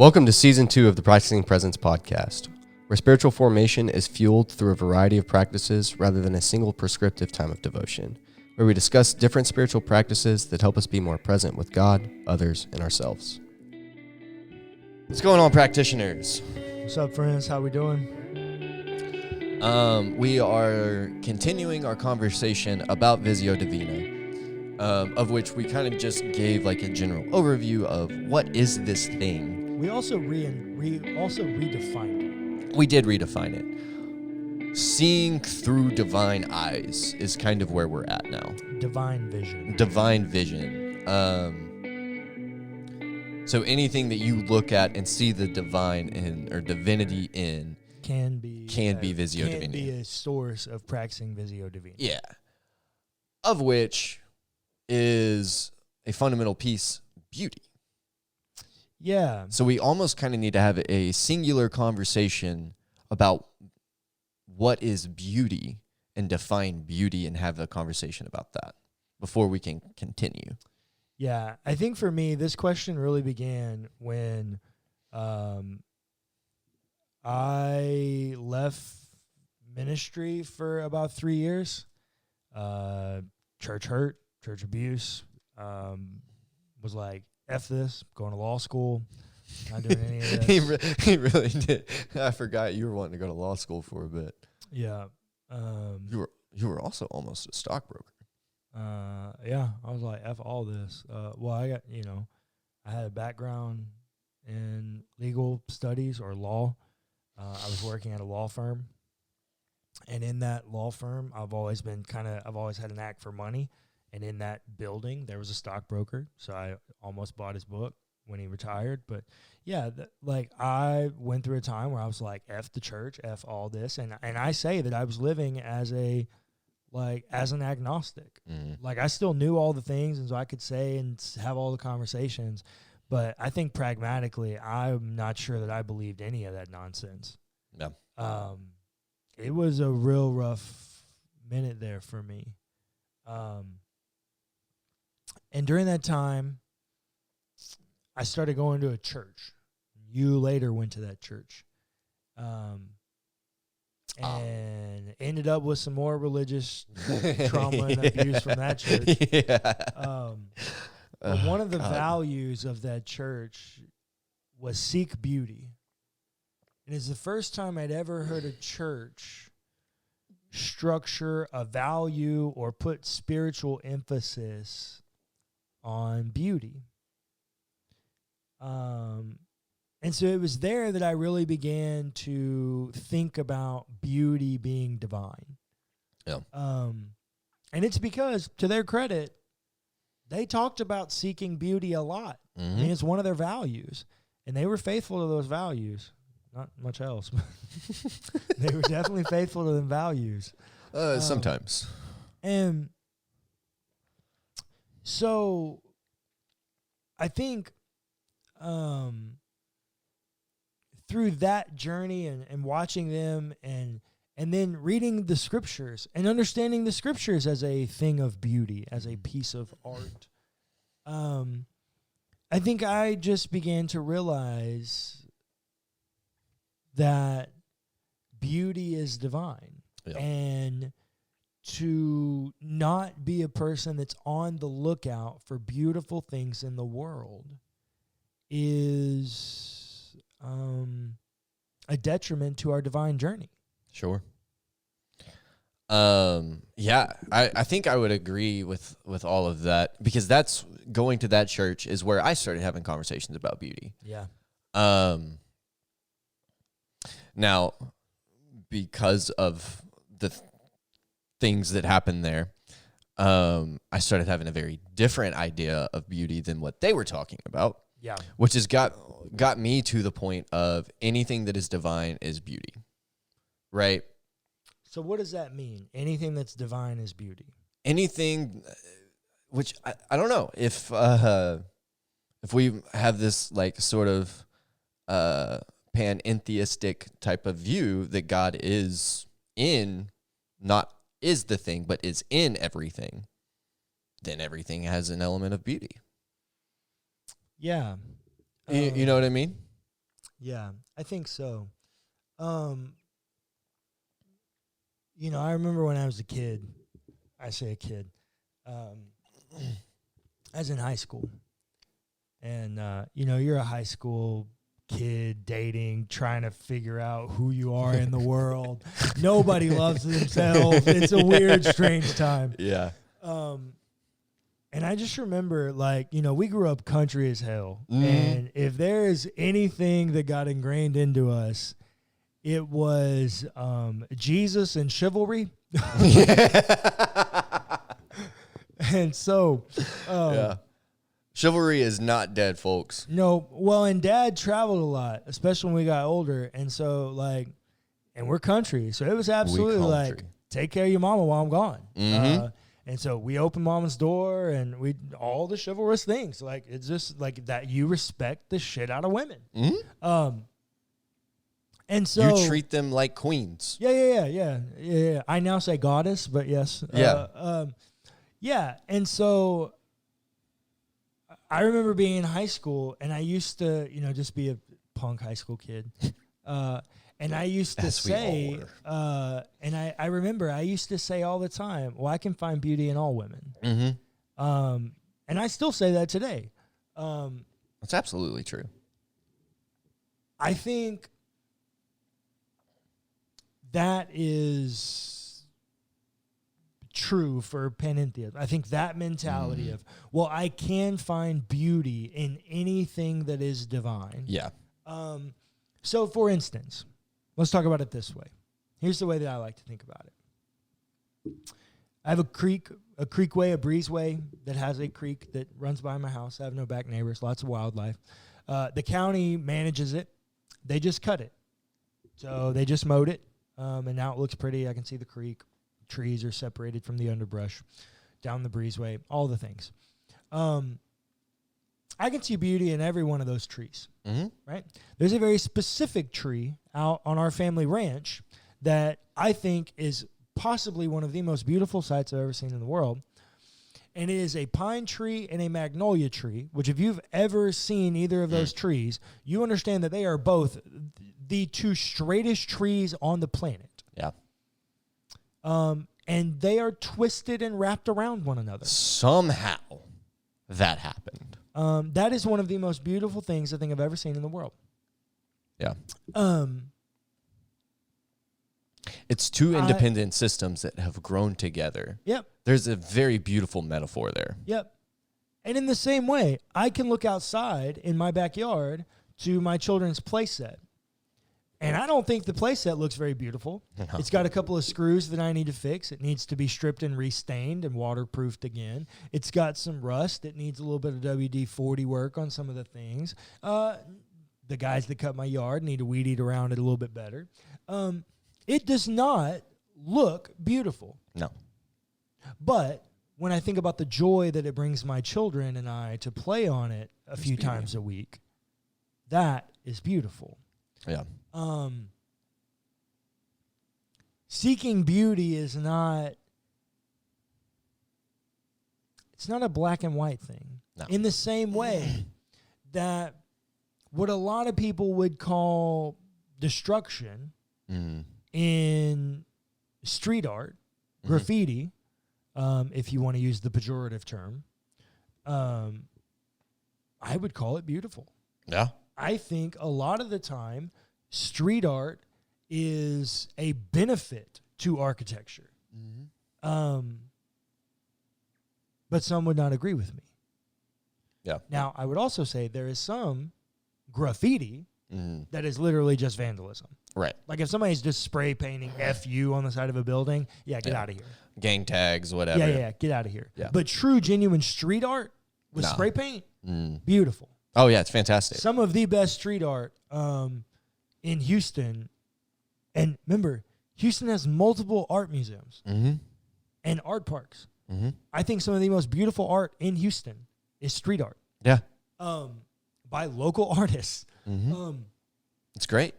Welcome to Season 2 of the Practicing Presence podcast, where spiritual formation is fueled through a variety of practices rather than a single prescriptive time of devotion, where we discuss different spiritual practices that help us be more present with God, others, and ourselves. What's going on, practitioners? What's up, friends? How we doing? We are continuing our conversation about Visio Divina, of which we kind of just gave like a general overview of what is this thing. We also redefined it. We did redefine it. Seeing through divine eyes is kind of where we're at now. Divine vision. Divine vision. So anything that you look at and see the divine in or divinity in can be Visio Divina. Can be a source of practicing Visio Divina. Yeah. Of which is a fundamental piece, beauty. Yeah. So we almost kind of need to have a singular conversation about what is beauty and define beauty and have a conversation about that before we can continue. Yeah. I think for me, this question really began when I left ministry for about 3 years. Church hurt, church abuse, was like, F this, going to law school, not doing any of this. He really did. I forgot you were wanting to go to law school for a bit. Yeah. You were also almost a stockbroker. Yeah, I was like, F all this. Well, I had a background in legal studies or law. I was working at a law firm. And in that law firm, I've always had a knack for money. And in that building, there was a stockbroker, so I almost bought his book when he retired. But yeah, I went through a time where I was like, F the church, F all this. And I say that I was living as an agnostic. Mm-hmm. Like, I still knew all the things, and so I could say and have all the conversations. But I think pragmatically, I'm not sure that I believed any of that nonsense. Yeah. It was a real rough minute there for me. And during that time, I started going to a church. You later went to that church. And ended up with some more religious trauma and abuse from that church. Yeah. But one of the values of that church was seek beauty. And it's the first time I'd ever heard a church structure a value or put spiritual emphasis on beauty. And so it was there that I really began to think about beauty being divine. Yeah. And it's because, to their credit, they talked about seeking beauty a lot. Mm-hmm. I mean, it's one of their values. And they were faithful to those values. Not much else. They were definitely faithful to them values. Sometimes. And so I think through that journey and watching them and then reading the scriptures and understanding the scriptures as a thing of beauty, as a piece of art, I think I just began to realize that beauty is divine. Yeah. And to not be a person that's on the lookout for beautiful things in the world is a detriment to our divine journey. Sure. Yeah, I think I would agree with all of that, because that's going to that church is where I started having conversations about beauty. Yeah. Now, because of the things that happened there, I started having a very different idea of beauty than what they were talking about. Yeah. Which has got me to the point of anything that is divine is beauty. Right? So what does that mean? Anything that's divine is beauty. Anything, which I don't know if we have this like sort of panentheistic type of view that God is not is the thing, but is in everything, then everything has an element of beauty. Yeah. You know what I mean? Yeah, I think so. I remember when I was a kid, I say a kid, I was in high school. And, you're a high school kid dating, trying to figure out who you are in the world. Nobody loves themselves. It's a weird, strange time. Yeah. And I just remember, we grew up country as hell. Mm-hmm. And if there is anything that got ingrained into us, it was Jesus and chivalry. And so, yeah. Chivalry is not dead, folks. No, well, and Dad traveled a lot, especially when we got older. And so, and we're country. So it was absolutely take care of your mama while I'm gone. Mm-hmm. And so we opened mama's door and all the chivalrous things. It's just that you respect the shit out of women. Mm-hmm. And so you treat them like queens. Yeah. I now say goddess, but yes. Yeah. Yeah. And so I remember being in high school and I used to, just be a punk high school kid. And I used to say, and I remember I used to say all the time, well, I can find beauty in all women. Mm-hmm. And I still say that today. That's absolutely true. I think that is true for panentheism. I think that mentality of, well, I can find beauty in anything that is divine. Yeah. So, for instance, let's talk about it this way. Here's the way that I like to think about it. I have a creekway, a breezeway that has a creek that runs by my house. I have no back neighbors, lots of wildlife. The county manages it. They just cut it. So they just mowed it, and now it looks pretty. I can see the creek. Trees are separated from the underbrush, down the breezeway, all the things. I can see beauty in every one of those trees, right? There's a very specific tree out on our family ranch that I think is possibly one of the most beautiful sights I've ever seen in the world. And it is a pine tree and a magnolia tree, which if you've ever seen either of those trees, you understand that they are both the two straightest trees on the planet. Yeah. And they are twisted and wrapped around one another. Somehow that happened. That is one of the most beautiful things I think I've ever seen in the world. Yeah. It's two independent systems that have grown together. Yep. There's a very beautiful metaphor there. Yep. And in the same way, I can look outside in my backyard to my children's play set. And I don't think the play set looks very beautiful. No. It's got a couple of screws that I need to fix. It needs to be stripped and restained and waterproofed again. It's got some rust. It needs a little bit of WD-40 work on some of the things. The guys that cut my yard need to weed eat around it a little bit better. It does not look beautiful. No. But when I think about the joy that it brings my children and I to play on it a few times a week, that is beautiful. Yeah. Seeking beauty is not, it's not a black and white thing. No. In the same way that what a lot of people would call destruction in street art, graffiti, if you want to use the pejorative term, I would call it beautiful. Yeah. I think a lot of the time, street art is a benefit to architecture. But some would not agree with me. Yeah. Now, I would also say there is some graffiti that is literally just vandalism. Right. Like if somebody's just spray painting FU on the side of a building, get out of here. Gang tags, whatever. Yeah, get out of here. Yeah. But true, genuine street art with spray paint, beautiful. Oh, yeah, it's fantastic. Some of the best street art in Houston. And remember, Houston has multiple art museums and art parks. I think some of the most beautiful art in Houston is street art. Yeah. By local artists. It's great.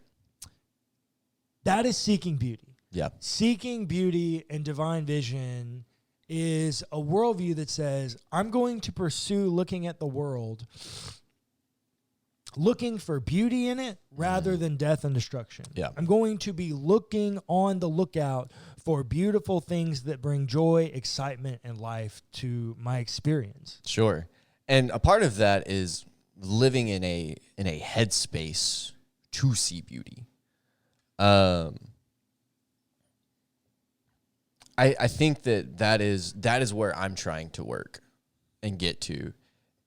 That is seeking beauty. Yeah. Seeking beauty and divine vision is a worldview that says, I'm going to pursue looking at the world looking for beauty in it rather than death and destruction. Yeah. I'm going to be looking on the lookout for beautiful things that bring joy, excitement, and life to my experience. Sure. And a part of that is living in a headspace to see beauty. I think that is where I'm trying to work and get to,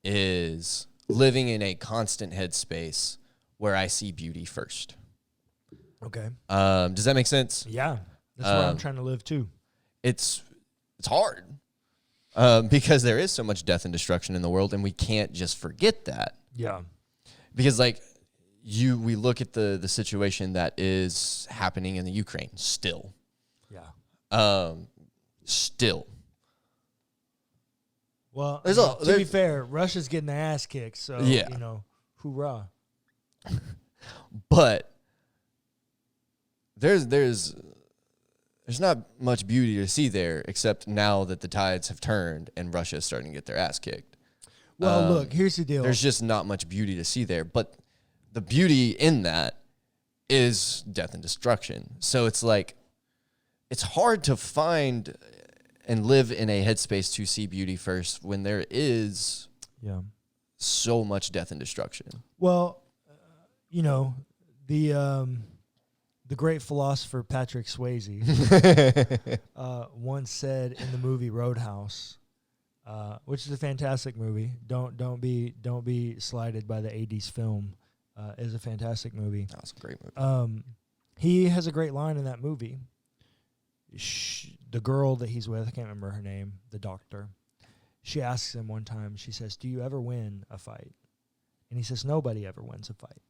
is living in a constant headspace where I see beauty first. Okay. Does that make sense? Yeah. That's where I'm trying to live too. It's hard because there is so much death and destruction in the world, and we can't just forget that. Yeah. Because we look at the situation that is happening in the Ukraine still. Yeah. Still. Well, to be fair, Russia's getting their ass kicked, so Yeah. Hoorah. But there's not much beauty to see there, except now that the tides have turned and Russia is starting to get their ass kicked. Well, look, here's the deal. There's just not much beauty to see there, but the beauty in that is death and destruction. So it's it's hard to find and live in a headspace to see beauty first when there is so much death and destruction. Well, the great philosopher Patrick Swayze once said in the movie Roadhouse, which is a fantastic movie. Don't be slighted by the 80s film. It is a fantastic movie. That was a great movie. He has a great line in that movie. The girl that he's with, I can't remember her name, the doctor, she asks him one time, she says, "Do you ever win a fight?" And he says, "Nobody ever wins a fight."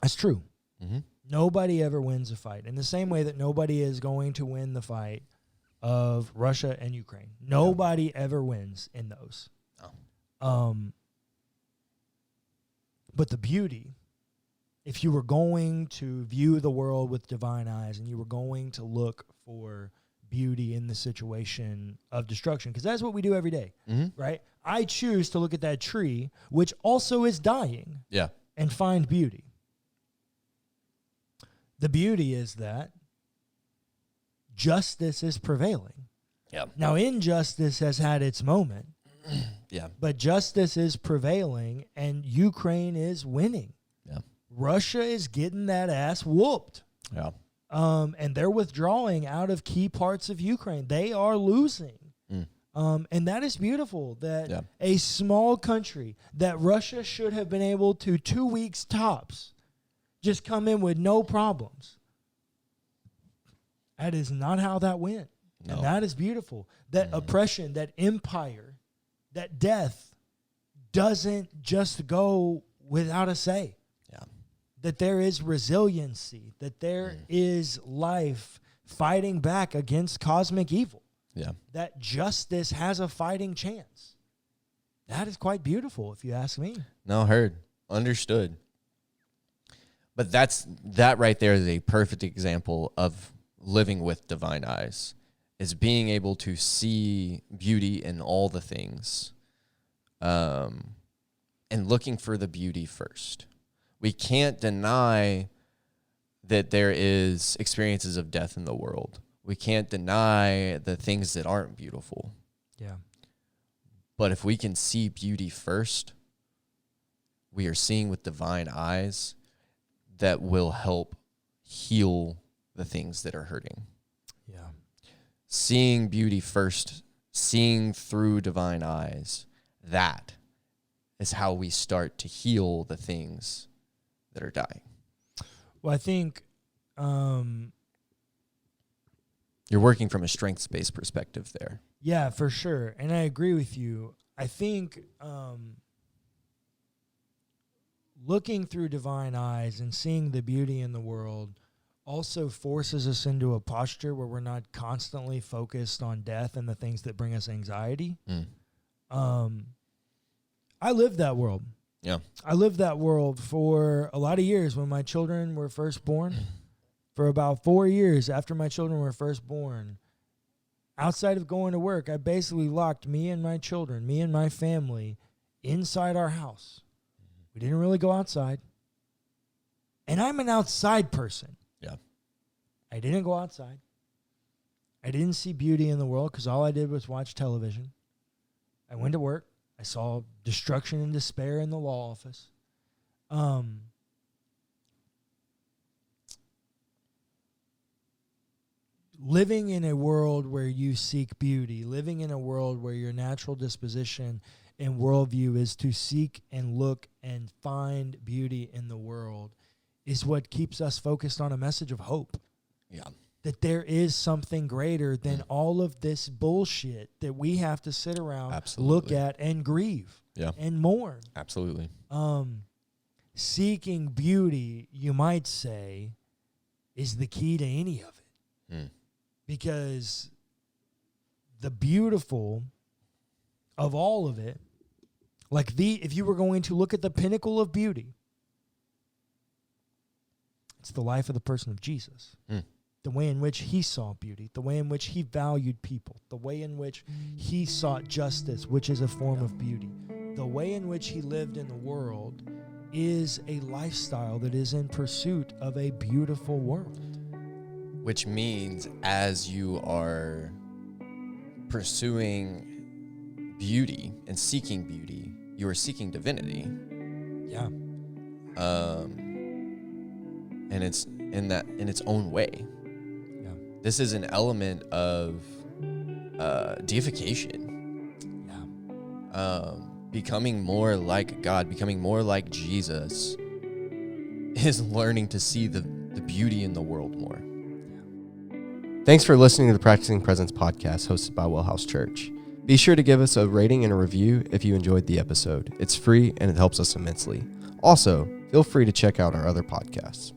That's true. Mm-hmm. Nobody ever wins a fight. In the same way that nobody is going to win the fight of Russia and Ukraine. Nobody ever wins in those. Oh. But the beauty, if you were going to view the world with divine eyes and you were going to look for beauty in the situation of destruction, because that's what we do every day, right? I choose to look at that tree, which also is dying, and find beauty. The beauty is that justice is prevailing. Yeah. Now, injustice has had its moment. Yeah. But justice is prevailing, and Ukraine is winning. Yeah. Russia is getting that ass whooped. Yeah. And they're withdrawing out of key parts of Ukraine. They are losing. And that is beautiful, that a small country that Russia should have been able to 2 weeks tops just come in with no problems. That is not how that went. No. And that is beautiful. That oppression, that empire, that death doesn't just go without a say. Yeah. That there is resiliency, that there is life fighting back against cosmic evil. Yeah. That justice has a fighting chance. That is quite beautiful, if you ask me. No, heard. Understood. But that right there is a perfect example of living with divine eyes, is being able to see beauty in all the things, and looking for the beauty first. We can't deny that there is experiences of death in the world. We can't deny the things that aren't beautiful. Yeah. But if we can see beauty first, we are seeing with divine eyes that will help heal the things that are hurting. Yeah. Seeing beauty first, seeing through divine eyes, that is how we start to heal the things that are dying. Well, I think you're working from a strengths-based perspective there. Yeah, for sure. And I agree with you. I think looking through divine eyes and seeing the beauty in the world also forces us into a posture where we're not constantly focused on death and the things that bring us anxiety. I lived that world. Yeah. I lived that world for a lot of years when my children were first born. For about 4 years after my children were first born, outside of going to work, I basically locked me and my children, me and my family, inside our house. We didn't really go outside. And I'm an outside person. Yeah. I didn't go outside. I didn't see beauty in the world because all I did was watch television. I went to work. I saw destruction and despair in the law office. Living in a world where you seek beauty, living in a world where your natural disposition and worldview is to seek and look and find beauty in the world is what keeps us focused on a message of hope. Yeah. That there is something greater than all of this bullshit that we have to sit around, look at, and grieve and mourn. Absolutely. Seeking beauty, you might say, is the key to any of it. Because the beautiful of all of it, like if you were going to look at the pinnacle of beauty, it's the life of the person of Jesus. The way in which he saw beauty, the way in which he valued people, the way in which he sought justice, which is a form of beauty, the way in which he lived in the world is a lifestyle that is in pursuit of a beautiful world. Which means as you are pursuing beauty and seeking beauty, you are seeking divinity. Yeah. And it's in its own way. Yeah. This is an element of deification. Yeah. Becoming more like God, becoming more like Jesus is learning to see the beauty in the world more. Thanks for listening to the Practicing Presence podcast hosted by WellHouse Church. Be sure to give us a rating and a review if you enjoyed the episode. It's free and it helps us immensely. Also, feel free to check out our other podcasts.